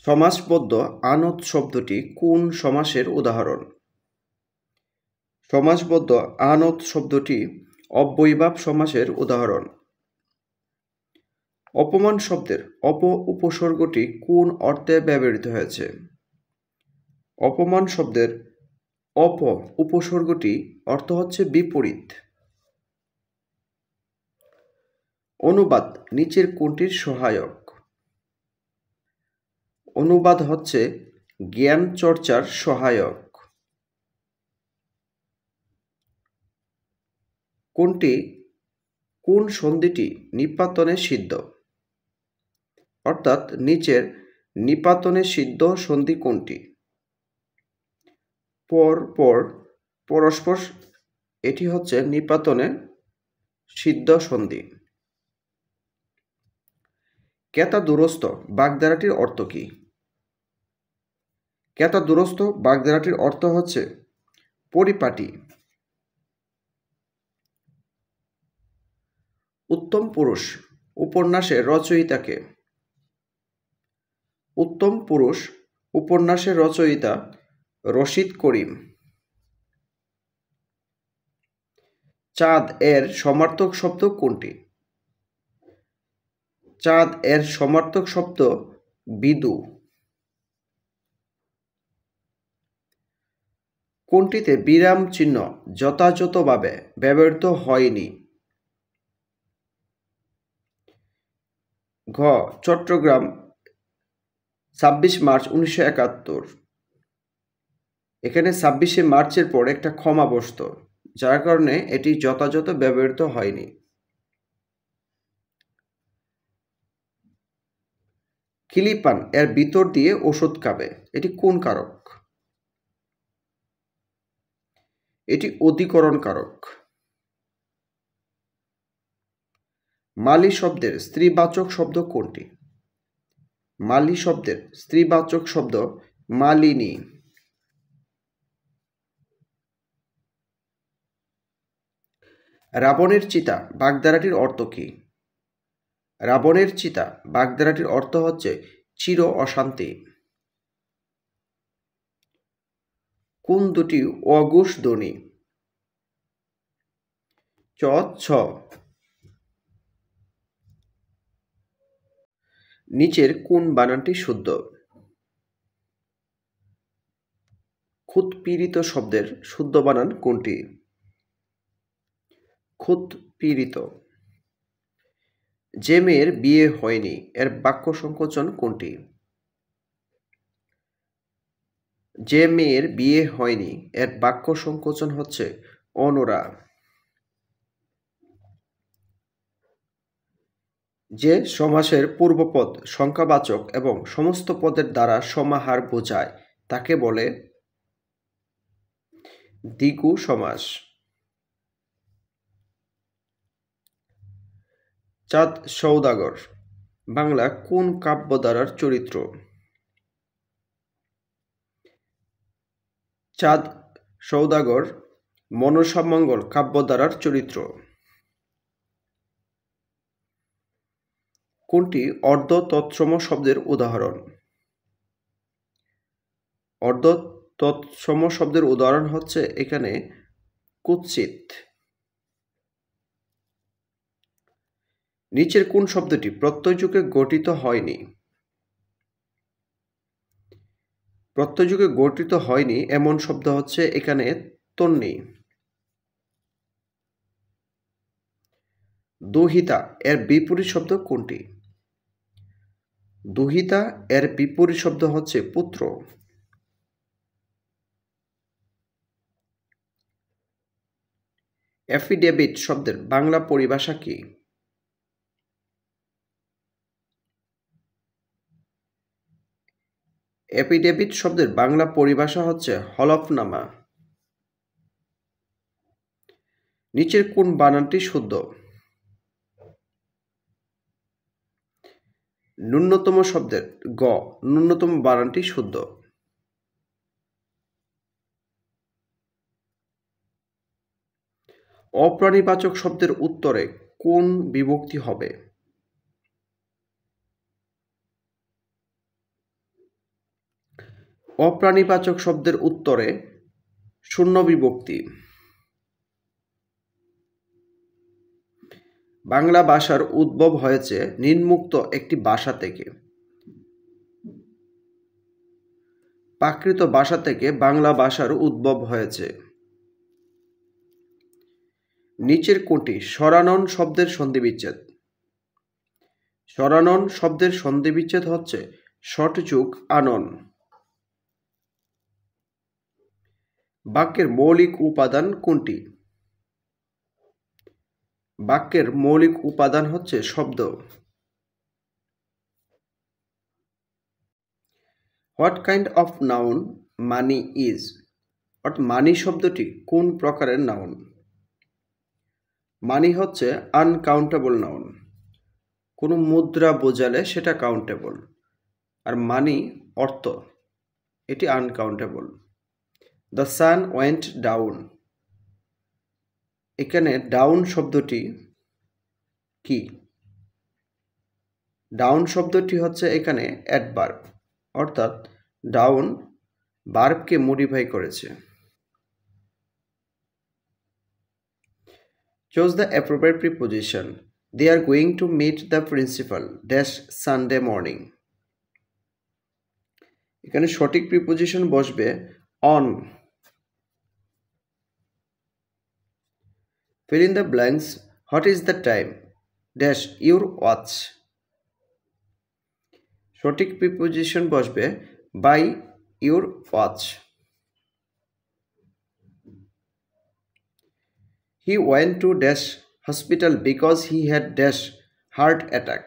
সমাসবদ্ধ আনত শব্দটি কোন সমাসের উদাহরণ? সমাসবদ্ধ আনত শব্দটি অব্যয়ীভাব সমাসের উদাহরণ। অপমান শব্দের অপ উপসর্গটি কোন অর্থে ব্যবহৃত হয়েছে? অপমান শব্দের অপ উপসর্গটি অর্থ হচ্ছে বিপরীত। অনুবাদ নিচের কোনটির সহায়ক? অনুবাদ হচ্ছে জ্ঞান চর্চার সহায়ক। কোন সন্ধিটি নিপাতনে সিদ্ধ? অর্থাৎ নিচের নিপাতনে সিদ্ধ সন্ধি কোনটি? পর পর পরস্পর, এটি হচ্ছে নিপাতনে সিদ্ধ সন্ধি। ক্যাতা দুরস্থ বাগধারাটির অর্থ কী? ক্যাতা দুরস্থ বাগধারাটির অর্থ হচ্ছে পরিপাটি। উত্তম পুরুষ উপন্যাসের রচয়িতা কে? উত্তম পুরুষ উপন্যাসের রচয়িতা রশিদ করিম। চাঁদ এর সমার্থক শব্দ কোনটি? চাঁদ এর সমার্থক শব্দ বিদু। কোনটিতে বিরাম চিহ্ন যথাযথভাবে ব্যবহৃত হয়নি? ঘ. চট্টগ্রাম ২৬ মার্চ ১৯৭১। এখানে ২৬শে মার্চের পর একটা ক্ষমা বসত, যার কারণে এটি যথাযথ ব্যবহৃত হয়নি। খিলিপান এর ভিতর দিয়ে ওষুধ খাবে, এটি কোন কারক? এটি অধিকরণ কারক। মালি শব্দের স্ত্রীবাচক শব্দ কোনটি? মালি শব্দের স্ত্রীবাচক শব্দ মালিনী। রাবণের চিতা বাগধারাটির অর্থ কী? রাবণের চিতা বাগধারাটির অর্থ হচ্ছে চির অশান্তি। কোন দুটি অঘোষ ধ্বনি? চ, ছ। নিচের কোন বানানটি শুদ্ধ? খুৎপীড়িত শব্দের শুদ্ধ বানান কোনটি? খুৎপীড়িত। যে মেয়ের বিয়ে হয়নি এর বাক্য সংকোচন কোনটি? যে মেয়ের বিয়ে হয়নি এর বাক্য সংকোচন হচ্ছে অনুরা। যে সমাসের পূর্বপদ সংখ্যাবাচক এবং সমস্ত পদের দ্বারা সমাহার বোঝায় তাকে বলে দ্বিগু সমাস। চাঁদ সওদাগর বাংলা কোন কাব্যধারার চরিত্র? চাঁদ সওদাগর মনসামঙ্গল কাব্যধারার চরিত্র। কোনটি অর্ধ তৎসম শব্দের উদাহরণ? অর্ধ তৎসম শব্দের উদাহরণ হচ্ছে এখানে কুৎসিত। নিচের কোন শব্দটি প্রত্যয়যুগে গঠিত হয়নি? প্রত্যয়যুগে গঠিত হয়নি এমন শব্দ হচ্ছে এখানে তন্নি। দুহিতা এর বিপরীত শব্দ কোনটি? দুহিতা এর বিপরীত শব্দ হচ্ছে পুত্র। অ্যাফিডেভিট শব্দের বাংলা পরিভাষা কি? অ্যাফিডেভিট শব্দের বাংলা পরিভাষা হচ্ছে হলফনামা। নিচের কোন বানানটি শুদ্ধ? ন্যূনতম শব্দের গ ন্যূনতম বানানটি শুদ্ধ। অপ্রাণীবাচক শব্দের উত্তরে কোন বিভক্তি হবে? অপ্রাণীবাচক শব্দের উত্তরে শূন্য বিভক্তি। বাংলা ভাষার উদ্ভব হয়েছে নিম্নোক্ত একটি ভাষা থেকে। প্রাকৃত ভাষা থেকে বাংলা ভাষার উদ্ভব হয়েছে। নিচের কোনটি সরানন শব্দের সন্ধিবিচ্ছেদ? সরানন শব্দের সন্ধিবিচ্ছেদ হচ্ছে শট যোগ আনন। বাক্যের মৌলিক উপাদান কোনটি? বাক্যের মৌলিক উপাদান হচ্ছে শব্দ। What kind of noun money is? অর্থাৎ মানি শব্দটি কোন প্রকারের নাউন? মানি হচ্ছে আনকাউন্টেবল নাউন। কোনো মুদ্রা বোঝালে সেটা কাউন্টেবল, আর মানি অর্থ, এটি uncountable. The sun went down, এখানে ডাউন শব্দটি কি? ডাউন শব্দটি হচ্ছে এখানে অ্যাডভার্ব, অর্থাৎ ডাউন ভার্বকে মডিফাই করেছে। Choose the appropriate preposition. They are going to meet the principal dash Sunday morning. এখানে সঠিক প্রিপোজিশন বসবে on. Fill in the blanks. What is the time dash your watch. সঠিক preposition বসবে by your watch. He went to dash hospital because he had dash heart attack.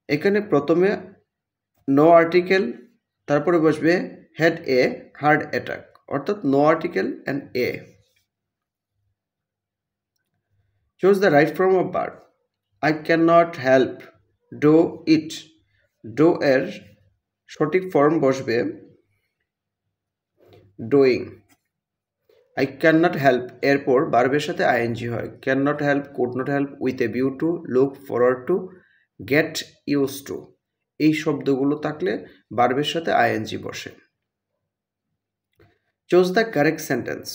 এখানে প্রথমে no article, তারপরে বসবে had a heart attack, অর্থাৎ no article and a. Choose the right form of verb. I cannot help do it. Do এর সঠিক form বসবে doing. I cannot help এরপর ভার্বের সাথে ing হয়। cannot help, could not help, with a view to, look forward to, get used to, এই শব্দগুলো থাকলে ভার্বের সাথে ing বসে। Choose the correct sentence.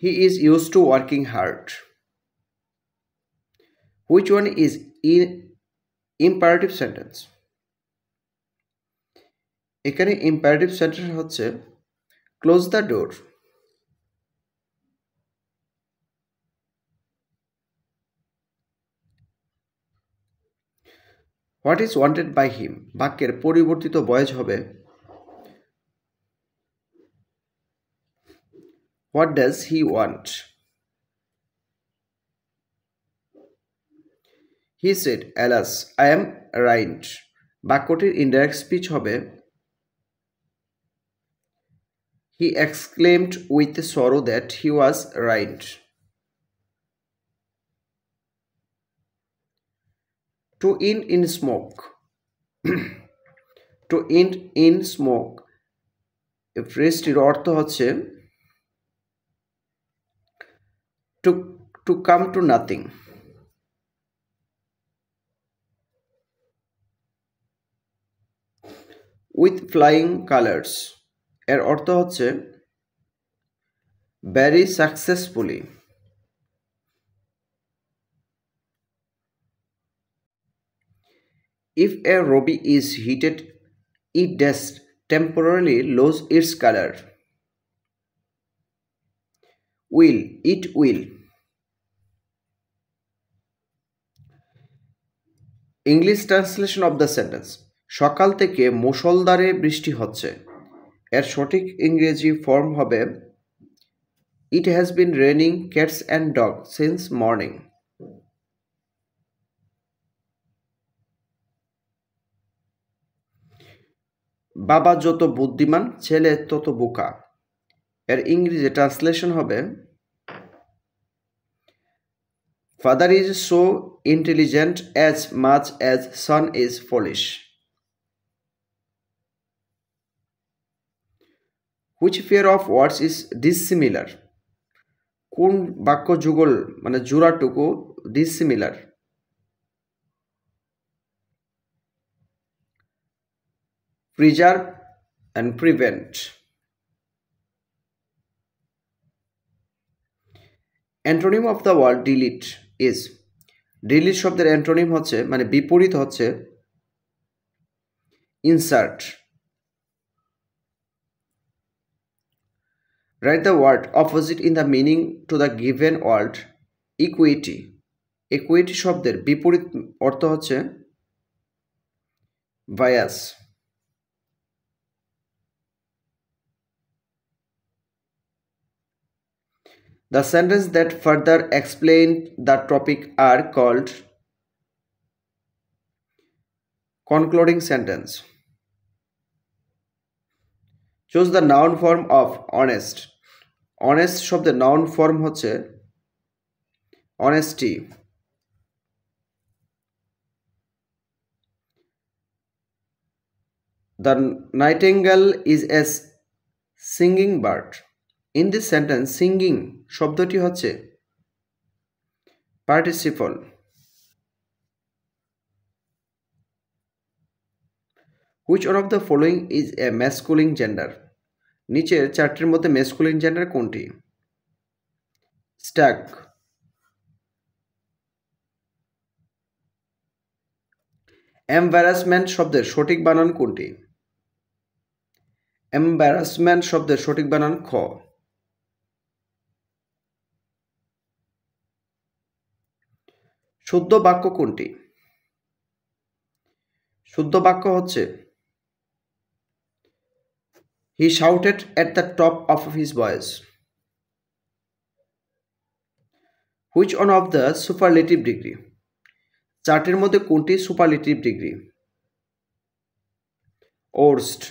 He is used to working hard. Which one is imperative sentence? এখানে imperative sentence হচ্ছে close the door. What is wanted by him? বাক্যের পরিবর্তিত ভয়েস হবে What does he want? He said, alas, I am right. বাক্যটির indirect speech হবে He exclaimed with sorrow that he was right. To end in smoke. To end in smoke. এই ফ্রেজটির অর্থ হচ্ছে to come to nothing. With flying colors. এর অর্থ হচ্ছে very successfully. If a ruby is heated, it does temporarily lose its color. Will, it will. English translation of the sentence. সকাল থেকে মুষলধারে বৃষ্টি হচ্ছে। এর সঠিক ইংরেজি ফর্ম হবে It has been raining cats and dogs since morning. বাবা যত বুদ্ধিমান ছেলে তত বোকা। এর ইংরেজি ট্রান্সলেশন হবে Father is so intelligent as much as son is foolish. Which pair of words is dissimilar? কোন বাক্য যুগল মানে জোড়াটুকু dissimilar? preserve and prevent. Antonym of the word delete is, delete শব্দের অ্যান্টোনিম হচ্ছে মানে বিপরীত হচ্ছে insert. Write the word opposite in the meaning to the given word. Equity, equity শব্দের বিপরীত অর্থ হচ্ছে bias. The sentences that further explain the topic are called concluding sentence. Choose the noun form of honest. Honest শব্দের noun form হচ্ছে honesty. The nightingale is a singing bird. In this sentence singing শব্দটি হচ্ছে participle. Which one of the following is a masculine gender? নিচের চারটির মধ্যে masculine gender কোনটি? Stag. Embarrassment শব্দের সঠিক বানান কোনটি? Embarrassment শব্দের সঠিক বানান খ। শুদ্ধ বাক্য কোনটি? শুদ্ধ বাক্য হচ্ছে He shouted at the top of his voice. Which one of the superlative degree? চারটির মধ্যে কোনটি সুপারলেটিভ ডিগ্রি? Worst.